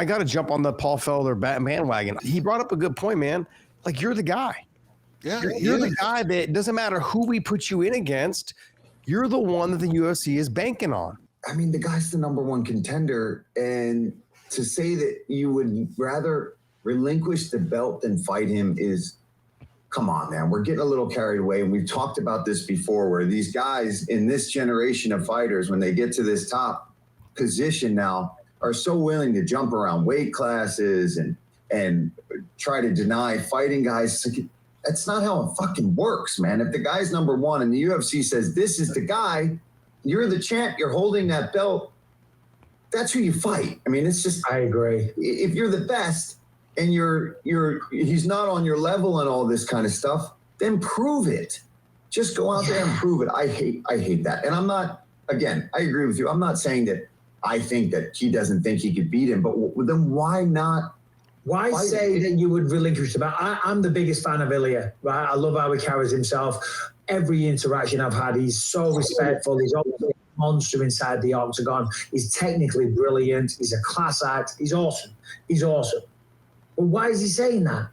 I got to jump on the Paul Felder bandwagon. He brought up a good point, man. Like, you're the guy. Yeah, you're the guy that doesn't matter who we put you in against. You're the one that the UFC is banking on. I mean, the guy's the number one contender, and to say that you would rather relinquish the belt than fight him is, come on, man. We're getting a little carried away, and we've talked about this before, where these guys in this generation of fighters, when they get to this top position now, are so willing to jump around weight classes and try to deny fighting guys. That's not how it fucking works, man. If the guy's number one and the UFC says this is the guy, you're the champ, you're holding that belt, that's who you fight. I mean, it's just, I agree. If you're the best and he's not on your level and all this kind of stuff, then prove it. Just go out there and prove it. I hate that. And I'm not, again, I agree with you. I'm not saying that I think that he doesn't think he could beat him, but then why not? Why say that you would relinquish the belt? I'm the biggest fan of Ilya, right? I love how he carries himself. Every interaction I've had, he's so respectful. He's obviously a monster inside the octagon. He's technically brilliant. He's a class act. He's awesome. He's awesome. But why is he saying that?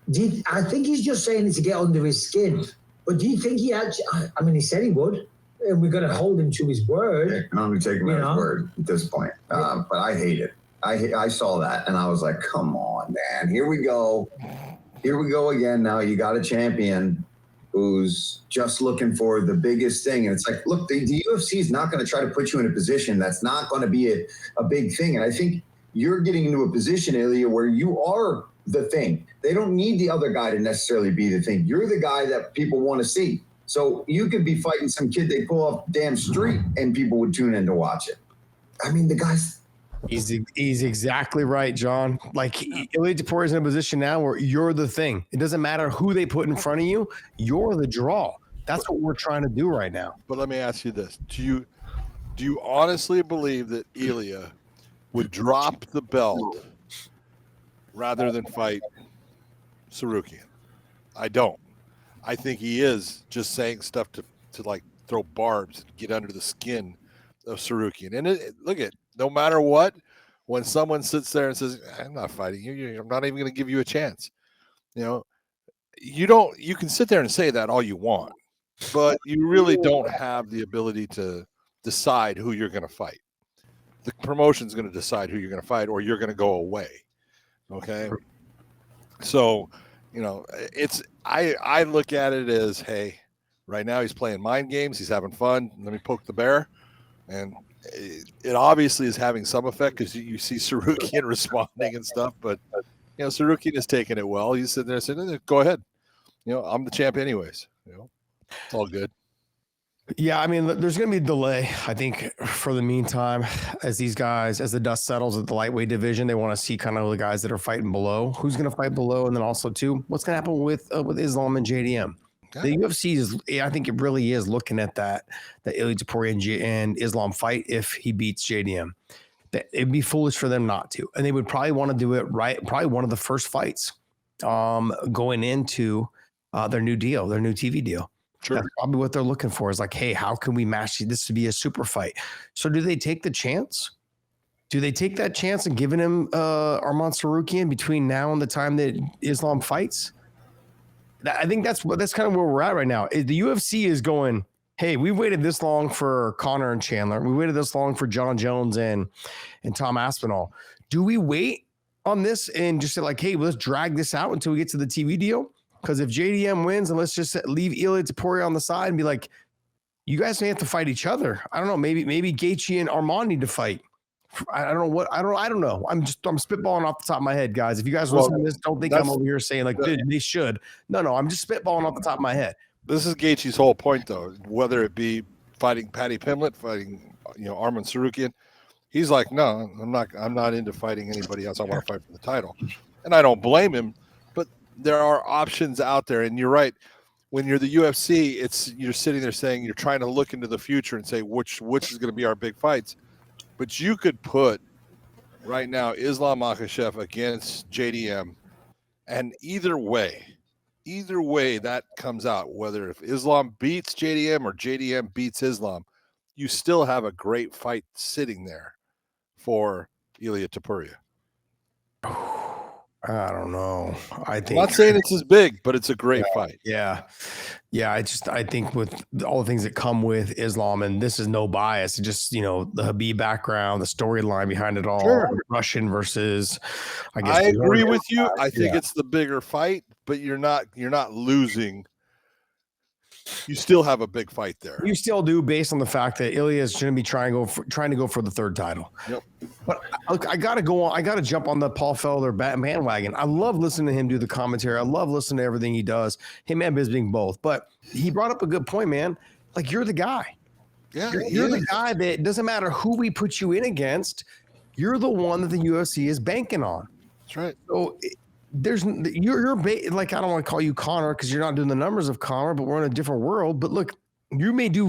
I think he's just saying it to get under his skin. But do you think he actually, I mean, he said he would, and we're going to hold him to his word. Yeah, I'm going to take him at his word at this point. But I hate it. I saw that, and I was like, come on, man. Here we go. Here we go again. Now you got a champion who's just looking for the biggest thing. And it's like, look, the UFC is not going to try to put you in a position that's not going to be a big thing. And I think you're getting into a position, Ilya, where you are the thing. They don't need the other guy to necessarily be the thing. You're the guy that people want to see. So you could be fighting some kid they pull off the damn street and people would tune in to watch it. I mean, the guy's... He's exactly right, John. Like, Ilya Topuria is in a position now where you're the thing. It doesn't matter who they put in front of you. You're the draw. That's what we're trying to do right now. But let me ask you this. Do you honestly believe that Ilya would drop the belt rather than fight Tsarukyan? I don't. I think he is just saying stuff to like throw barbs and get under the skin of Tsarukyan. And look at, no matter what, when someone sits there and says, I'm not fighting you, I'm not even going to give you a chance. You know, you can sit there and say that all you want, but you really don't have the ability to decide who you're going to fight. The promotion's going to decide who you're going to fight, or you're going to go away. Okay. So, you know, I look at it as, hey, right now he's playing mind games. He's having fun. Let me poke the bear. And it obviously is having some effect because you see Tsarukyan responding and stuff. But, you know, Tsarukyan is taking it well. He's sitting there saying, go ahead. You know, I'm the champ anyways. You know, it's all good. Yeah, I mean, there's going to be a delay, I think, for the meantime, as the dust settles at the lightweight division. They want to see kind of the guys that are fighting below, who's going to fight below, and then also, too, what's going to happen with Islam and JDM. The UFC is, I think it really is looking at that Ilya Topuria and Islam fight if he beats JDM. It'd be foolish for them not to. And they would probably want to do it right, probably one of the first fights going into their new deal, their new TV deal. Sure. That's probably what they're looking for is like, hey, how can we match this to be a super fight? So do they take the chance? Do they take that chance and giving him Arman Tsarukyan between now and the time that Islam fights? I think that's kind of where we're at right now. The UFC is going, hey, we waited this long for Conor and Chandler. We waited this long for John Jones and Tom Aspinall. Do we wait on this and just say like, hey, let's drag this out until we get to the TV deal? Because if JDM wins, and let's just leave Ilya Topuria on the side and be like, you guys may have to fight each other. I don't know. Maybe Gaethje and Arman need to fight. I don't know what I don't know. I'm spitballing off the top of my head, guys. If you guys listen to this, don't think I'm over here saying like they should. No, I'm just spitballing off the top of my head. This is Gaethje's whole point, though. Whether it be fighting Paddy Pimblett, fighting Arman Tsarukyan, he's like, no, I'm not into fighting anybody else. I want to fight for the title, and I don't blame him. But there are options out there, and you're right. When you're the UFC, you're sitting there saying you're trying to look into the future and say which is going to be our big fights. But you could put right now Islam Makhachev against JDM, and either way that comes out, whether if Islam beats JDM or JDM beats Islam, you still have a great fight sitting there for Ilya Topuria. I don't know. I I'm think not saying it's as big, but it's a great fight. Yeah. I think with all the things that come with Islam, and this is no bias, just, the Habib background, the storyline behind it all, Sure. Russian versus, I guess. I agree with you. I think Yeah. it's the bigger fight, but you're not losing. You still have a big fight there. You still do, based on the fact that Ilya is going to be trying to go for the third title. Yep. But look, I got to go on. I got to jump on the Paul Felder bandwagon. I love listening to him do the commentary. I love listening to everything he does. Him and Bisping both. But he brought up a good point, man. Like, you're the guy. Yeah, You're the guy that doesn't matter who we put you in against. You're the one that the UFC is banking on. That's right. So you're like, I don't want to call you Conor because you're not doing the numbers of Conor, but we're in a different world. But look, you may do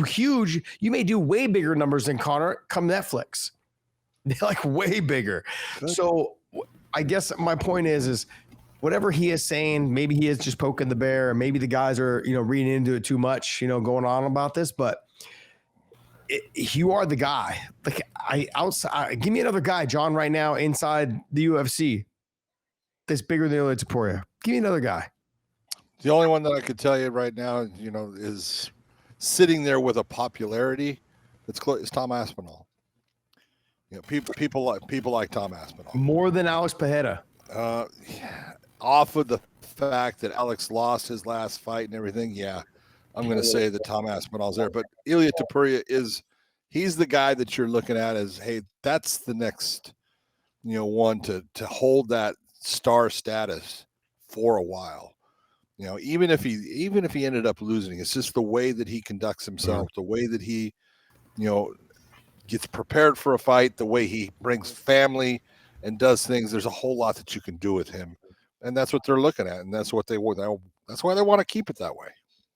way bigger numbers than Conor come Netflix. Like, way bigger. Good. So I guess my point is whatever he is saying, maybe he is just poking the bear, and maybe the guys are, reading into it too much, going on about this, but you are the guy. Like, give me another guy, John, right now inside the UFC that's bigger than Ilya Topuria. Give me another guy. The only one that I could tell you right now, is sitting there with a popularity that's close is Tom Aspinall. People like Tom Aspinall More than Alex Pereira. Off of the fact that Alex lost his last fight and everything. Yeah, I'm going to say that Tom Aspinall's there, but Ilya Topuria he's the guy that you're looking at as, hey, that's the next, one to hold that star status for a while. Even if he ended up losing, it's just the way that he conducts himself, the way that he, gets prepared for a fight, the way he brings family and does things. There's a whole lot that you can do with him, and that's what they're looking at, and that's what that's why they want to keep it that way.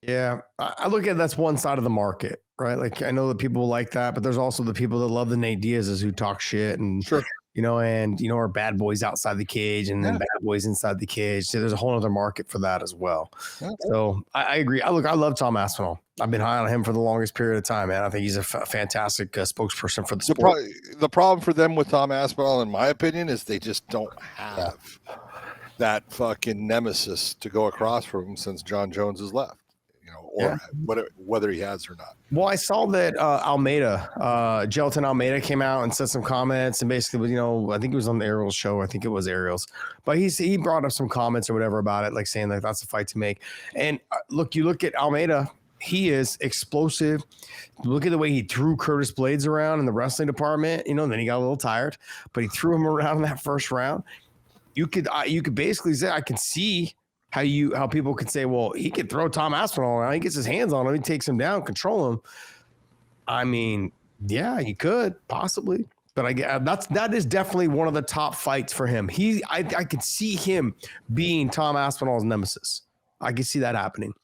Yeah, I look at that's one side of the market, right? Like, I know that people like that, but there's also the people that love the Nate Diaz's who talk shit and Sure. Are bad boys outside the cage and then bad boys inside the cage. So there's a whole other market for that as well. Yeah. So I agree. I love Tom Aspinall. I've been high on him for the longest period of time, man. I think he's a fantastic spokesperson for the sport. The problem for them with Tom Aspinall, in my opinion, is they just don't have that fucking nemesis to go across from him since John Jones has left. Or whether he has or not. Well, I saw that Gelatin Almeida came out and said some comments and basically, I think it was on the Ariel's show. I think it was Ariel's, but he brought up some comments or whatever about it, like saying that that's a fight to make. And you look at Almeida, he is explosive. Look at the way he threw Curtis Blades around in the wrestling department, then he got a little tired, but he threw him around in that first round. You could basically say, I can see how people could say, well, he could throw Tom Aspinall around. He gets his hands on him. He takes him down, control him. I mean, yeah, he could possibly, but that is definitely one of the top fights for him. I could see him being Tom Aspinall's nemesis. I could see that happening.